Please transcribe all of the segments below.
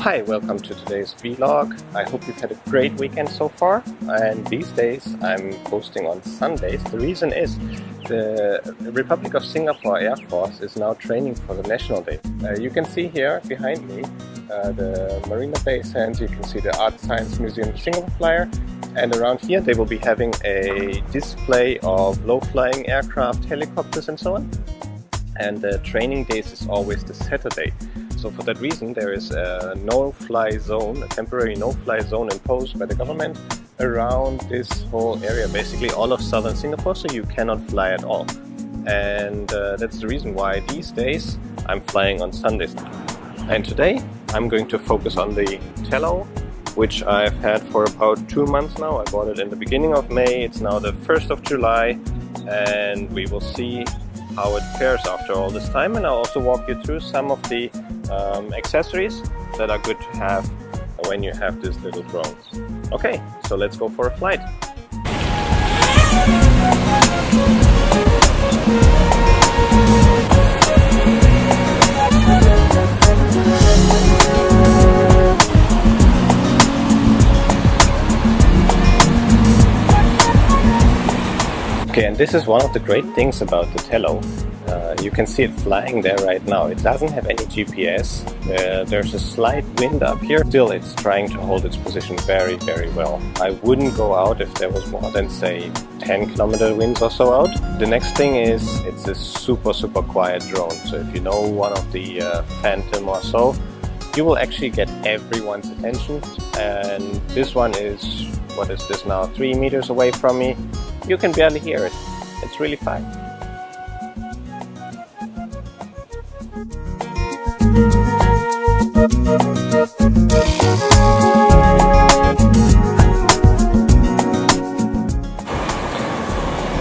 Hi, welcome to today's vlog. I hope you've had a great weekend so far, and these days I'm posting on Sundays. The reason is the Republic of Singapore Air Force is now training for the National Day. You can see here behind me the Marina Bay Sands. You can see the Art Science Museum, the Singapore Flyer, and around here they will be having a display of low-flying aircraft, helicopters and so on. And the training days is always the Saturday. So for that reason there is a no-fly zone, a temporary no-fly zone imposed by the government around this whole area, basically all of southern Singapore, so you cannot fly at all. And that's the reason why these days I'm flying on Sundays. And today I'm going to focus on the Tello, which I've had for about 2 months now. I bought it in the beginning of May, it's now the 1st of July, and we will see how it fares after all this time, and I'll also walk you through some of the accessories that are good to have when you have these little drones. Okay, so let's go for a flight. Okay, and this is one of the great things about the Tello. You can see it flying there right now. It doesn't have any GPS. There's a slight wind up here. Still, it's trying to hold its position very, very well. I wouldn't go out if there was more than, say, 10-kilometer winds or so out. The next thing is it's a super, super quiet drone. So if you know one of the Phantom or so, you will actually get everyone's attention. And this one is, what is this now, 3 meters away from me. You can barely hear it. It's really fine.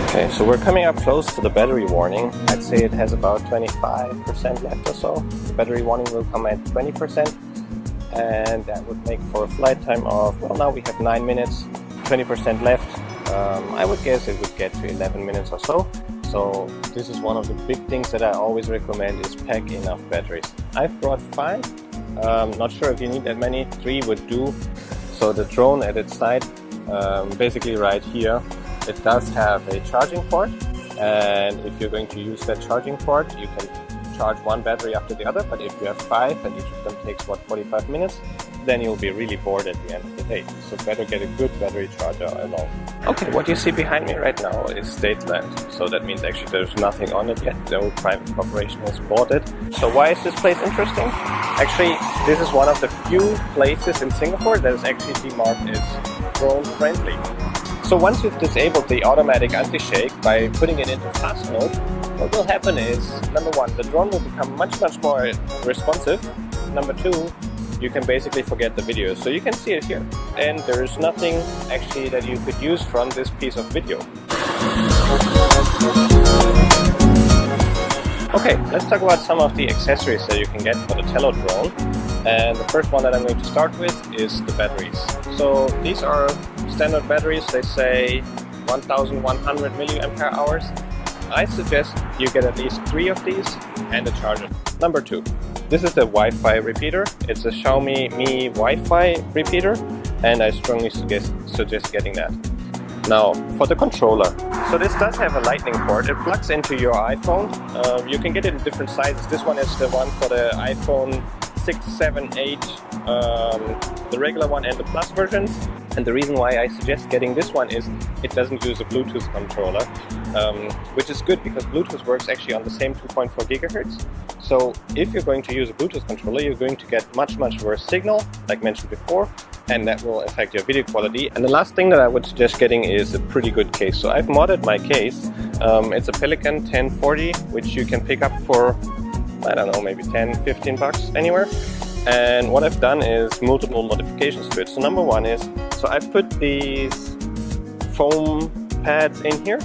Okay, so we're coming up close to the battery warning. I'd say it has about 25% left or so. The battery warning will come at 20%, and that would make for a flight time of, well, now we have 9 minutes, 20% left. I would guess it would get to 11 minutes or so. So this is one of the big things that I always recommend, is pack enough batteries. I've brought 5. Not sure if you need that many. 3 would do. So the drone at its side, basically right here, it does have a charging port. And if you're going to use that charging port, you can charge one battery after the other. But if you have 5 and each of them takes, what, 45 minutes, then you'll be really bored at the end of the day. So better get a good battery charger along. Okay, what you see behind me right now is state land. So that means actually there's nothing on it yet. No private corporation has bought it. So why is this place interesting? Actually, this is one of the few places in Singapore that is actually demarked as drone friendly. So once you've disabled the automatic anti-shake by putting it into fast mode, what will happen is, number 1, the drone will become much more responsive. Number 2, you can basically forget the video. So you can see it here, and there is nothing actually that you could use from this piece of video. Okay, let's talk about some of the accessories that you can get for the Tello drone. And the first one that I'm going to start with is the batteries. So these are standard batteries. They say 1100 milliampere hours. I suggest you get at least 3 of these and a charger. Number 2. This is the Wi-Fi repeater. It's a Xiaomi Mi Wi-Fi repeater, and I strongly suggest getting that. Now, for the controller. So this does have a lightning port. It plugs into your iPhone. You can get it in different sizes. This one is the one for the iPhone 6, 7, 8, the regular one and the Plus versions. And the reason why I suggest getting this one is it doesn't use a Bluetooth controller, which is good because Bluetooth works actually on the same 2.4 gigahertz. So if you're going to use a Bluetooth controller, you're going to get much worse signal, like mentioned before, and that will affect your video quality. And the last thing that I would suggest getting is a pretty good case. So I've modded my case. It's a Pelican 1040, which you can pick up for, I don't know, maybe 10-15 bucks anywhere. And what I've done is multiple modifications to it. So number 1 is, so I've put these foam pads in here.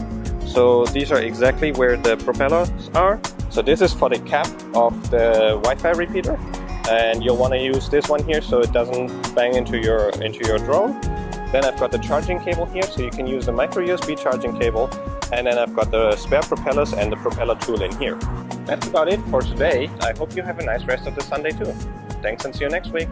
So these are exactly where the propellers are. So this is for the cap of the Wi-Fi repeater. And you'll want to use this one here so it doesn't bang into your drone. Then I've got the charging cable here, so you can use the micro USB charging cable. And then I've got the spare propellers and the propeller tool in here. That's about it for today. I hope you have a nice rest of the Sunday too. Thanks and see you next week.